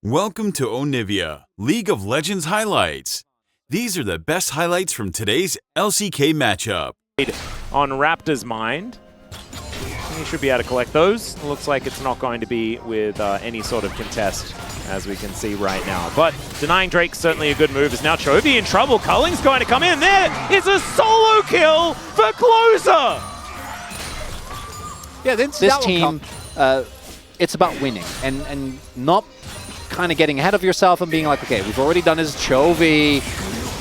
Welcome to Onivia, League of Legends highlights. These are the best highlights from today's LCK matchup. On Raptor's mind, he should be able to collect those. Looks like it's not going to be with any sort of contest, as we can see right now. But denying Drake's certainly a good move. Is now Chovy in trouble. Culling's going to come in. There is a solo kill for Closer. Yeah, this team, it's about winning and not kind of getting ahead of yourself and being like, okay, we've already done his Chovy.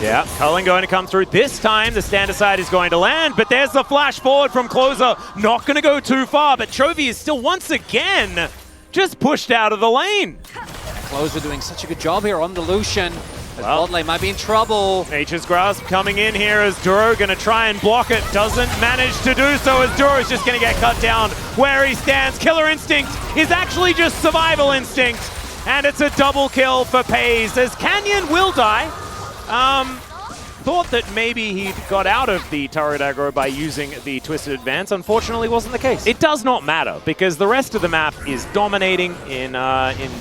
Yeah, Cullen going to come through. This time the stand aside is going to land, but there's the flash forward from Closer. Not going to go too far, but Chovy is still once again just pushed out of the lane. Closer doing such a good job here on the Lucian. Well, bot lane might be in trouble. Nature's Grasp coming in here as Duro going to try and block it. Doesn't manage to do so as Duro is just going to get cut down where he stands. Killer Instinct is actually just Survival Instinct. And it's a double kill for Pays as Canyon will die. Thought that maybe he got out of the turret aggro by using the Twisted Advance. Unfortunately, wasn't the case. It does not matter because the rest of the map is dominating in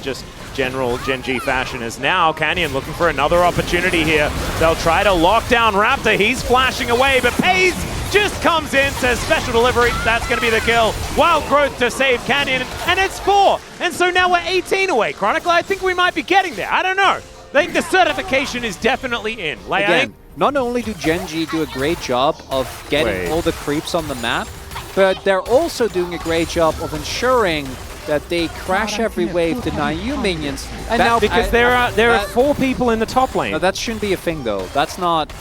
just general Gen.G fashion. As now Canyon looking for another opportunity here. They'll try to lock down Raptor. He's flashing away, but Pays just comes in, says special delivery. That's going to be the kill. Wild Growth to save Canyon, and it's 4. And so now we're 18 away. Chronicle, I think we might be getting there. I don't know. I think the certification is definitely in. Like, again, not only do Gen.G do a great job of getting all the creeps on the map, but they're also doing a great job of ensuring that they crash every wave, deny you minions. And now because there are 4 people in the top lane. No, that shouldn't be a thing though. That's not.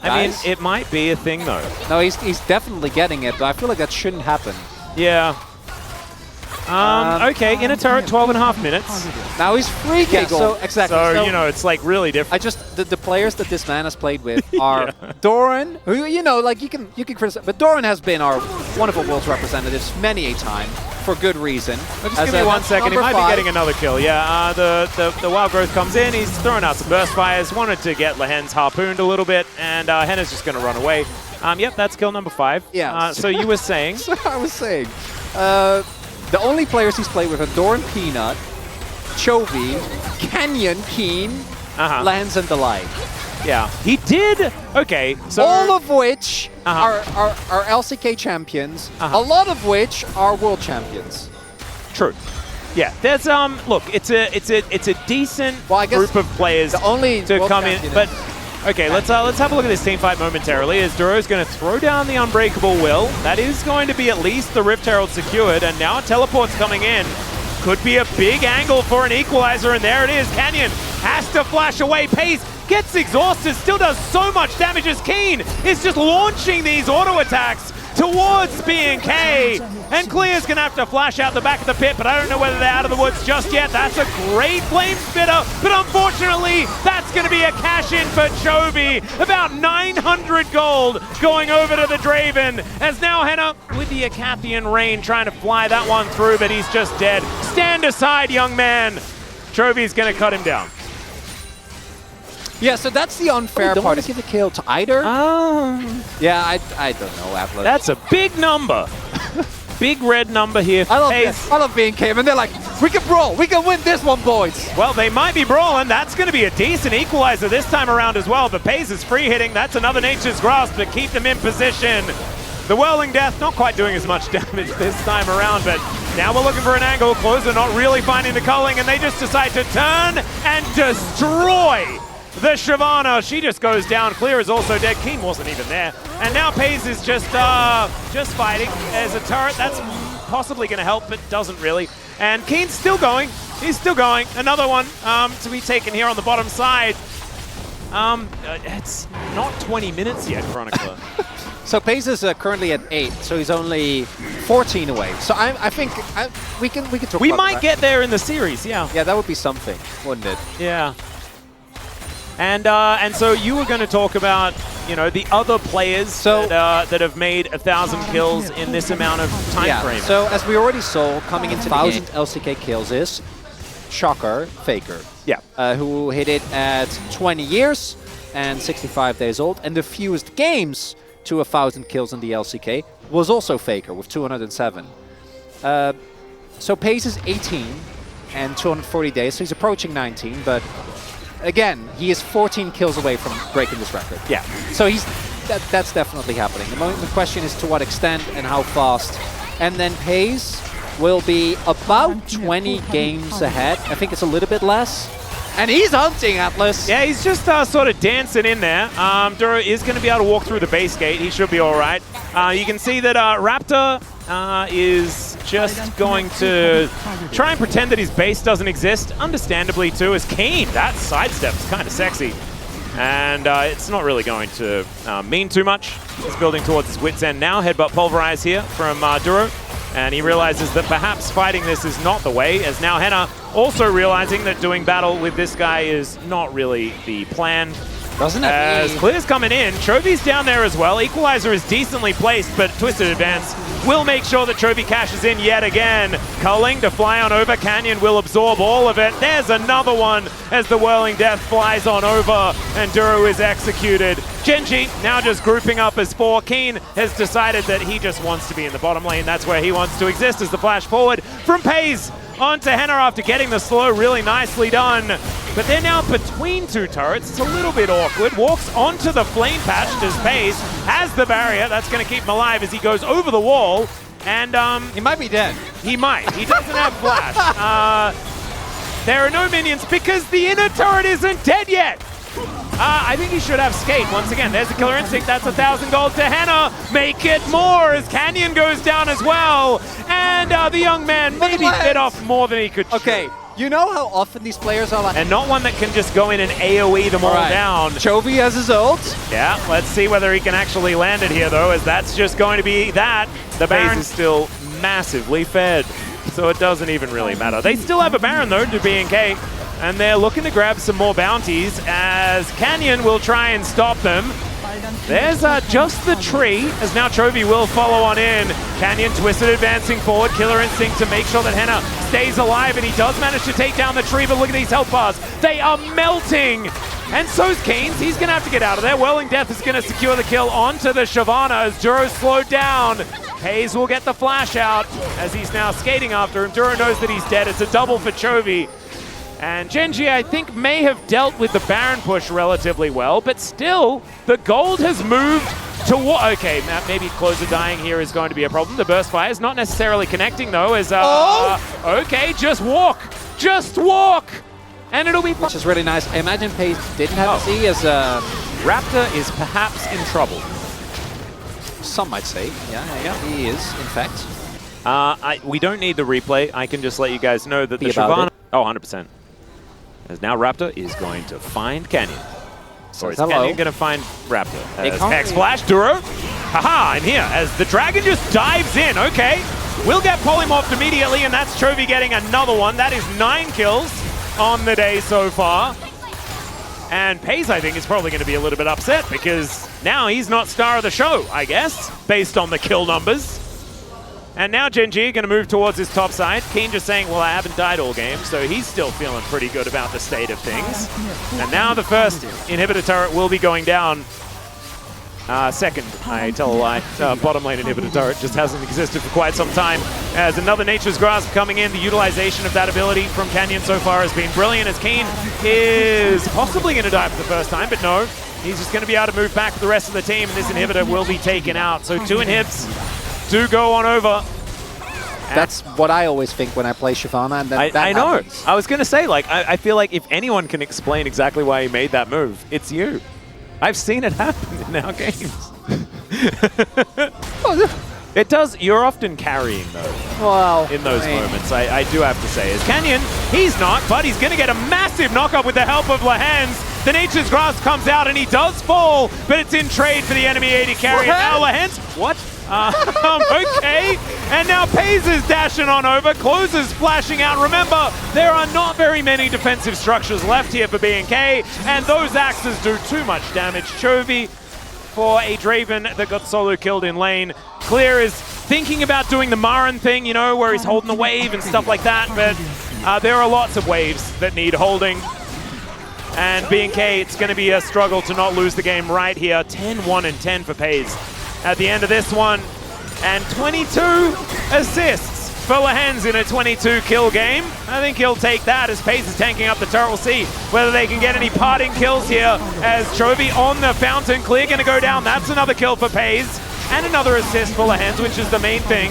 I mean, it might be a thing though. No, he's definitely getting it, but I feel like that shouldn't happen. Yeah. Okay, in a turret, 12.5 minutes. Now he's free kill. Yeah, so exactly. So, you know, it's like really different. I just the players that this man has played with are Doran, who like you can criticize, but Doran has been one of our world's representatives many a time for good reason. Just give me 1 second. He might be getting another kill. Yeah. The Wild Growth comes in. He's throwing out some burst fires. Wanted to get Lehen's harpooned a little bit, and Henna's just going to run away. Yep, that's kill number 5. Yeah. So you were saying? So I was saying. The only players he's played with are Doran Peanut, Chovy, Canyon, Keen, Lens, and Delight. Yeah, he did. Okay, so all of which are LCK champions. A lot of which are world champions. True. Yeah, there's look, it's a decent group of players the only to come in, but. Okay, let's have a look at this team fight momentarily as Duro's going to throw down the Unbreakable Will. That is going to be at least the Rift Herald secured, and now Teleport's coming in. Could be a big angle for an equalizer, and there it is. Canyon has to flash away. Pays gets exhausted, still does so much damage as Keen is just launching these auto attacks towards BNK, and Clear's going to have to flash out the back of the pit, but I don't know whether they're out of the woods just yet. That's a great flame spitter, but unfortunately, that's going to be a cash-in for Chovy. About 900 gold going over to the Draven, as now Henna with the Acathian Rain trying to fly that one through, but he's just dead. Stand aside, young man. Chovy's going to cut him down. Yeah, so that's the unfair part. Want to give the kill to either? Yeah, I don't know, Atlas. That's a big number. Big red number here. I love BNK, and they're like, we can brawl. We can win this one, boys. Well, they might be brawling. That's going to be a decent equalizer this time around as well. But Pays is free hitting. That's another Nature's Grasp to keep them in position. The Whirling Death not quite doing as much damage this time around, but now we're looking for an angle. Closer not really finding the culling, and they just decide to turn and destroy the Shyvana. She just goes down. Clear is also dead. Keen wasn't even there. And now Pays is just fighting. There's a turret. That's possibly going to help, but doesn't really. And Keen's still going. He's still going. Another one to be taken here on the bottom side. It's not 20 minutes yet, Chronicler. So Pays is currently at 8, so he's only 14 away. So I think we can talk about We might get there in the series, yeah. Yeah, that would be something, wouldn't it? Yeah. And so you were going to talk about, the other players that have made 1,000 kills in this amount of time frame. So as we already saw, coming into the 1,000 LCK kills is Shocker Faker. Yeah. Who hit it at 20 years and 65 days old, and the fewest games to 1,000 kills in the LCK was also Faker with 207. So Pays is 18. and 240 days, so he's approaching 19, but again, he is 14 kills away from breaking this record. Yeah. So that's definitely happening. The question is to what extent and how fast. And then FaZe will be about 20 games ahead. I think it's a little bit less. And he's hunting Atlas. Yeah, he's just sort of dancing in there. Duro is going to be able to walk through the base gate. He should be all right. You can see that Raptor is just going to try and pretend that his base doesn't exist. Understandably, too, as Keen. That sidestep is kind of sexy. And it's not really going to mean too much. He's building towards his wit's end now. Headbutt Pulverize here from Duro. And he realizes that perhaps fighting this is not the way, as now Henna also realizing that doing battle with this guy is not really the plan. Doesn't it? As Clear's coming in, Chovy's down there as well. Equalizer is decently placed, but Twisted Advance will make sure that Chovy cashes in yet again. Culling to fly on over. Canyon will absorb all of it. There's another one as the Whirling Death flies on over, and Duro is executed. Gen.G now just grouping up as 4. Keen has decided that he just wants to be in the bottom lane. That's where he wants to exist, as the flash forward from FaZe onto Henna after getting the slow really nicely done. But they're now between two turrets. It's a little bit awkward. Walks onto the flame patch as FaZe has the barrier. That's going to keep him alive as he goes over the wall. And he might be dead. He might. He doesn't have flash. There are no minions because the inner turret isn't dead yet. I think he should have skate. Once again, there's a killer instinct. That's 1,000 gold to Henna. Make it more as Canyon goes down as well. And the young man maybe bit off more than he could chew. Okay, you know how often these players are like... And not one that can just go in and AoE them all down. Chovy has his ult. Yeah, let's see whether he can actually land it here, though, as that's just going to be that. The Baron is still massively fed, so it doesn't even really matter. They still have a Baron, though, to BNK. And they're looking to grab some more bounties as Canyon will try and stop them. There's just the tree, as now Chovy will follow on in. Canyon Twisted advancing forward, Killer Instinct to make sure that Henna stays alive, and he does manage to take down the tree, but look at these health bars. They are melting! And so's Keynes. He's going to have to get out of there. Whirling Death is going to secure the kill onto the Shyvana as Duro's slowed down. Hayes will get the flash out as he's now skating after him. Duro knows that he's dead. It's a double for Chovy. And Gen.G, I think, may have dealt with the Baron push relatively well, but still, the gold has moved to okay, maybe Closer dying here is going to be a problem. The burst fire is not necessarily connecting, though, as, okay, just walk! Just walk! And it'll be fun. Which is really nice. I imagine FaZe didn't have to see as Raptor is perhaps in trouble. Some might say. Yeah, he is, in fact. We don't need the replay. I can just let you guys know that the Shyvana... Oh, 100%. As now Raptor is going to find Canyon. Or is Canyon going to find Raptor? As X-Flash, Duro. Haha, and here, as the Dragon just dives in. Okay, we'll get polymorphed immediately, and that's Chovy getting another one. That is 9 kills on the day so far. And FaZe, I think, is probably going to be a little bit upset because now he's not star of the show, I guess, based on the kill numbers. And now Gen.G going to move towards his top side. Keen just saying, well, I haven't died all game, so he's still feeling pretty good about the state of things. And now the first inhibitor turret will be going down. Second, I tell a lie, bottom lane inhibitor turret just hasn't existed for quite some time. As another Nature's Grasp coming in, the utilization of that ability from Canyon so far has been brilliant, as Keen is possibly going to die for the first time, but no. He's just going to be able to move back to the rest of the team, and this inhibitor will be taken out. So 2 inhibs do go on over. That's what I always think when I play Shyvana, and then that happens. I was going to say, like, I feel like if anyone can explain exactly why he made that move, it's you. I've seen it happen in our games. It does. You're often carrying, though, in those moments, I do have to say. As Canyon, he's not, but he's going to get a massive knock-up with the help of Lahens. The Nature's Grasp comes out, and he does fall, but it's in trade for the enemy AD carry. Now Lahens, what? Okay, and now FaZe is dashing on over, Closer's flashing out. Remember, there are not very many defensive structures left here for BNK, and those axes do too much damage. Chovy for a Draven that got solo killed in lane. Clear is thinking about doing the Marin thing, you know, where he's holding the wave and stuff like that, but there are lots of waves that need holding. And BNK, it's going to be a struggle to not lose the game right here. 10-1 and 10 for FaZe at the end of this one, and 22 assists for Lehens in a 22 kill game. I think he'll take that as Pace is tanking up the turret. We'll see whether they can get any parting kills here as Chovy on the fountain. Clear going to go down. That's another kill for Pace and another assist for Lehens, which is the main thing,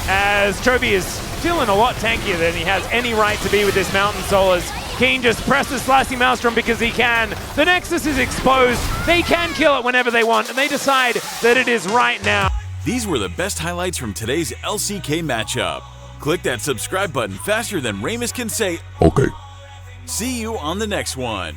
as Chovy is feeling a lot tankier than he has any right to be with this Mountain Soul, as Keen just presses Slicey Maelstrom because he can. The Nexus is exposed. They can kill it whenever they want, and they decide that it is right now. These were the best highlights from today's LCK matchup. Click that subscribe button faster than Ramus can say, Okay. See you on the next one.